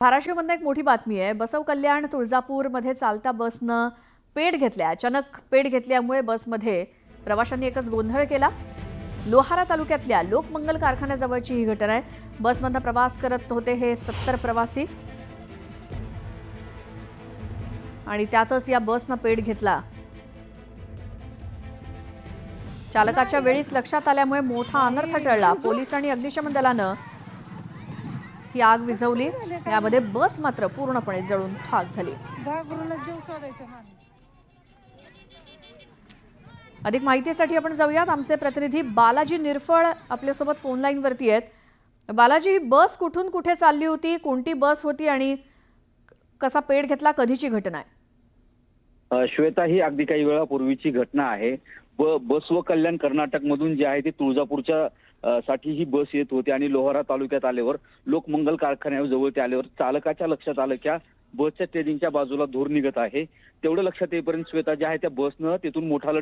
धाराशिवमध्ये एक मोठी बातमी आहे। बसव कल्याण तुळजापूरमध्ये चालत्या बसनं पेट घेतल्या। अचानक पेट घेतल्यामुळे बसमध्ये प्रवाशांनी एकच गोंधळ केला। लोहारा तालुक्यातल्या लोकमंगल कारखान्याजवळची ही घटना आहे। बसमधून प्रवास करत होते हे 70 प्रवासी आणि त्यातच या बसनं पेट घेतला। चालकाच्या वेळीच लक्षात आल्यामुळे मोठा अनर्थ टळला। पोलीस आणि अग्निशमन दलानं ही आग विझवली। यामध्ये बस मात्र पूर्णपणे जळून खाक झाली। अधिक माहितीसाठी आपण जाऊयात। आमचे प्रतिनिधी बालाजी निरफळ आपल्या सोबत फोन लाईन वरती आहेत। बालाजी, ही बस कुठून कुठे चालली होती, कोणती बस होती आणि कसा पेट घेतला, कधीची घटना आहे? श्वेता, ही अगदी काही वेळापूर्वीची घटना आहे। बस व कल्याण कर्नाटक मधून जे आहे ते तुळजापूरच्या साठी ही बस येत होती आणि लोहारा तालुक्यात आल्यावर लोकमंगल कारखान्याजवळ ते आल्यावर चालकाच्या लक्षात आलं की बसच्या ट्रेनिंगच्या बाजूला धूर निघत आहे। तेवढं लक्षात येईपर्यंत श्वेता जे आहे त्या बसनं तिथून मोठा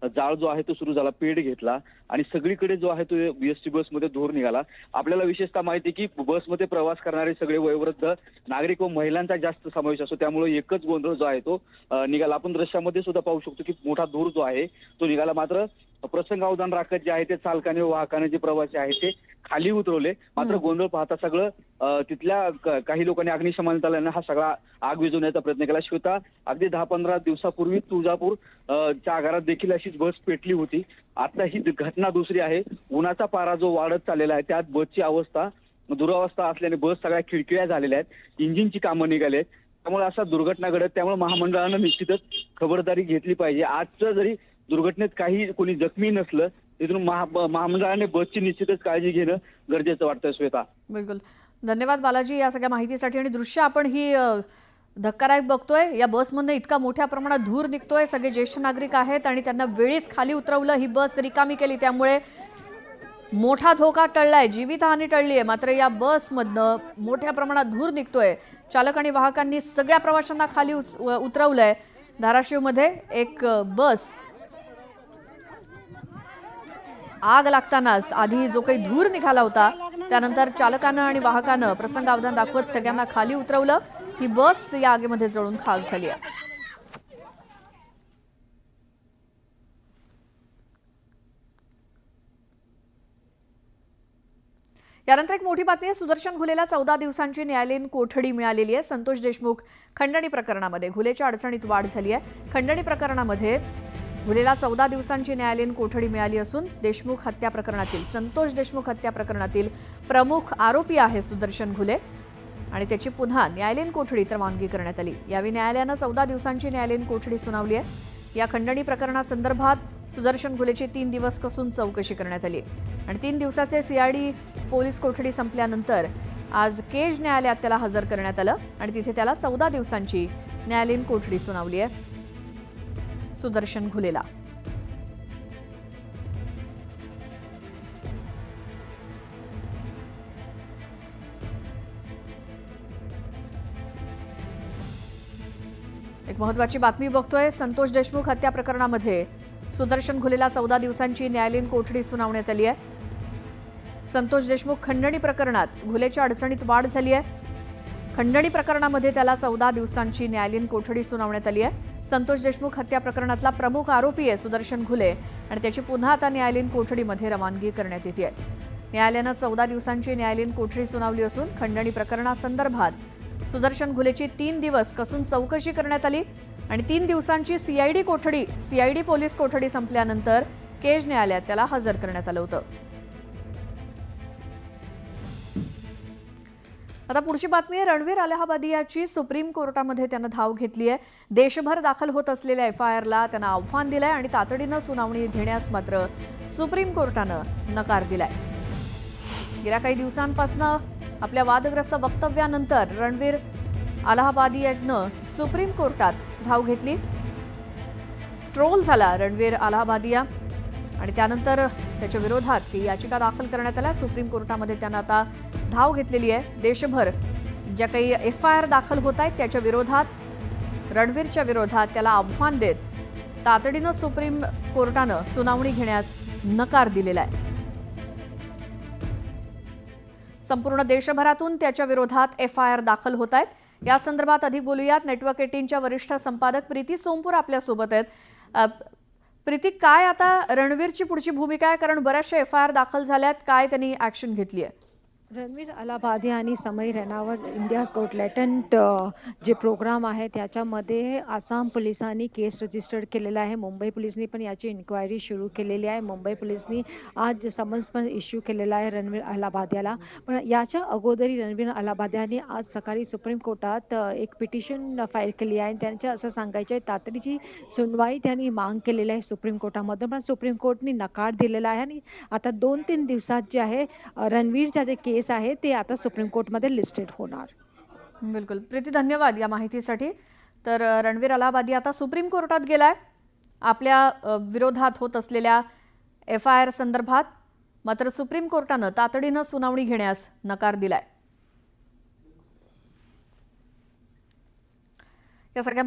जाळ जो आहे तो सुरू झाला, पेट घेतला आणि सगळीकडे जो आहे तो एसटी बसमध्ये धूर निघाला। आपल्याला विशेषतः माहिती की बसमध्ये प्रवास करणारे सगळे वयोवृद्ध नागरिक व महिलांचा जास्त समावेश असतो, त्यामुळे एकच गोंधळ जो आहे तो निघाला। आपण दृश्यामध्ये सुद्धा पाहू शकतो की मोठा धूर जो आहे तो निघाला। मात्र प्रसंगावधान राखत जे आहे ते चालकाने व वाहकाने जे प्रवासी आहे ते खाली उतरवले। मात्र गोंधळ पाहता सगळं तिथल्या काही लोकांनी अग्निशमन दलाने हा सगळा आग विझवण्याचा प्रयत्न केला। श्वेता, अगदी 10-15 दिवसापूर्वी तुळजापूर च्या आगारात देखील अशीच बस पेटली होती। आता ही घटना दुसरी आहे। उन्हाचा पारा जो वाढत चाललेला आहे त्यात बसची अवस्था दुरावस्था असल्याने बस सगळ्या खिडक्या झालेल्या आहेत, इंजिनची कामं निघाली आहेत। त्यामुळे अशा दुर्घटना घडत, त्यामुळे महामंडळानं निश्चितच खबरदारी घेतली पाहिजे। आजचं जरी दुर्घटनेत काही कोणी जखमी नसलं तिथून महामंडळाने बसची निश्चितच काळजी घेणं गरजेचं वाटतं। श्वेता, बिलकुल धन्यवाद बालाजी या सगळ्या माहितीसाठी। आणि दृश्य आपण ही धक्कादायक बघतोय। या बसमधून इतका मोठ्या प्रमाणात धूर निघतोय। सगळे ज्येष्ठ नागरिक आहेत आणि त्यांना वेळीच खाली उतरवलं, ही बस रिकामी केली, त्यामुळे मोठा धोका टळलाय, जीवितहानी टळली आहे। मात्र या बसमधनं मोठ्या प्रमाणात धूर निघतोय। चालक आणि वाहकांनी सगळ्या प्रवाशांना खाली उतरवलंय। धाराशिवमध्ये एक बस आग लागतानाच आधी जो काही धूर निघाला होता त्यानंतर चालकानं आणि वाहकानं प्रसंगावधान दाखवत सगळ्यांना खाली उतरवलं। ही बस या आगीमध्ये जळून खाक झाली आहे। यानंतर एक मोठी बातमी आहे। सुदर्शन घुलेला 14 दिवसांची न्यायालयीन कोठडी मिळालेली आहे। संतोष देशमुख खंडणी प्रकरणामध्ये घुलेच्या अडचणीत वाढ झाली आहे। खंडणी प्रकरणामध्ये घुलेला 14 दिवसांची न्यायालयीन कोठडी मिळाली असून देशमुख हत्या प्रकरणातील संतोष देशमुख हत्या प्रकरणातील प्रमुख आरोपी आहे सुदर्शन घुले आणि त्याची पुन्हा न्यायालयीन कोठडीत रवानगी करण्यात आली। यावेळी न्यायालयानं 14 दिवसांची न्यायालयीन कोठडी सुनावली आहे। या खंडणी प्रकरणासंदर्भात सुदर्शन घुलेची 3 दिवस कसून चौकशी करण्यात आली आणि 3 दिवसाचे सीआयडी पोलीस कोठडी संपल्यानंतर आज केज न्यायालयात त्याला हजर करण्यात आलं आणि तिथे त्याला 14 दिवसांची न्यायालयीन कोठडी सुनावली आहे। सुदर्शन घुलेला एक महत्त्वाची बातमी बघतोय। संतोष देशमुख हत्या प्रकरणामध्ये सुदर्शन घुलेला 14 दिवसांची न्यायालयीन कोठडी सुनावण्यात आली आहे। संतोष देशमुख खंडणी प्रकरणात घुलेच्या अडचणीत वाढ झाली आहे। खंडणी प्रकरणामध्ये त्याला 14 दिवसांची न्यायालयीन कोठडी सुनावण्यात आली आहे। संतोष देशमुख हत्या प्रकरणातला प्रमुख आरोपी आहे सुदर्शन घुले आणि त्याची पुन्हा आता न्यायालयीन कोठडीमध्ये रवानगी करण्यात येते आहे। न्यायालयानं 14 दिवसांची न्यायालयीन कोठडी सुनावली असून खंडणी प्रकरणासंदर्भात सुदर्शन घुलेची 3 दिवस कसून चौकशी करण्यात आली आणि 3 दिवसांची सीआयडी पोलीस कोठडी संपल्यानंतर केज न्यायालयात त्याला हजर करण्यात आलं होतं। आता पुढची बातमी आहे। रणवीर अलाहाबादियाची सुप्रीम कोर्टामध्ये त्यानं धाव घेतली आहे। देशभर दाखल होत असलेल्या एफआयआरला त्यानं आव्हान दिलंय आणि तातडीनं सुनावणी घेण्यास मात्र सुप्रीम कोर्टानं नकार दिलाय। गेल्या काही दिवसांपासून आपल्या वादग्रस्त वक्तव्यानंतर रणवीर अलाहाबादियानं सुप्रीम कोर्टात धाव घेतली। ट्रोल झाला रणवीर अलाहाबादिया आणि त्यानंतर त्याच्या विरोधात की याचिका दाखल करण्यात आल्या। सुप्रीम कोर्टामध्ये त्यानं आता धाव घेतलेली आहे। देशभर ज्या काही एफआयआर दाखल होत आहेत त्याच्या विरोधात, रणवीरच्या विरोधात त्याला आव्हान देत तातडीनं सुप्रीम कोर्टानं सुनावणी घेण्यास नकार दिलेला आहे। संपूर्ण देशभरातून त्याच्या विरोधात FIR दाखल होत आहेत। या संदर्भात अधिक बोलूयात। नेटवर्क 18च्या वरिष्ठ संपादक प्रीती सोमपूर आपल्यासोबत आहेत। प्रीती, काय आता रणवीरची पुढची भूमिका आहे? कारण बऱ्याचशा FIR दाखल झाल्यात, काय त्यांनी ऍक्शन घेतली आहे? रणवीर अलाहाबादी आणि समय रैनावर इंडियाज गॉट टॅलेंट जे प्रोग्राम आहे त्याच्यामध्ये आसाम पोलिसांनी केस रजिस्टर केलेला आहे। मुंबई पोलिसांनी पण याची इन्क्वायरी सुरू केलेली आहे। मुंबई पोलिसांनी आज समन्स पण इश्यू केलेला आहे रणवीर अलाहाबादियाला। पण याच्या अगोदरी रणवीर अलाहाबादियाने आज सकाळी सुप्रीम कोर्टात एक पिटिशन फाईल केली आहे। त्यांच्या असं सांगायचं आहे तातडीची सुनवाई त्यांनी माग केलेली आहे सुप्रीम कोर्टामध्ये, पण सुप्रीम कोर्टने नकार दिलेला आहे। आणि आता 2-3 दिवसात जे आहे रणवीरचा जे केस आहे ते आता सुप्रीम कोर्टमध्ये लिस्टेड होणार। बिलकुल प्रीती, धन्यवाद या माहितीसाठी। तर रणवीर अलाहाबादी आता सुप्रीम कोर्टात गेलाय आपल्या विरोधात होत असलेल्या FIR संदर्भात, मात्र सुप्रीम कोर्टानं तातडीनं सुनावणी घेण्यास नकार दिलाय। या सगळ्या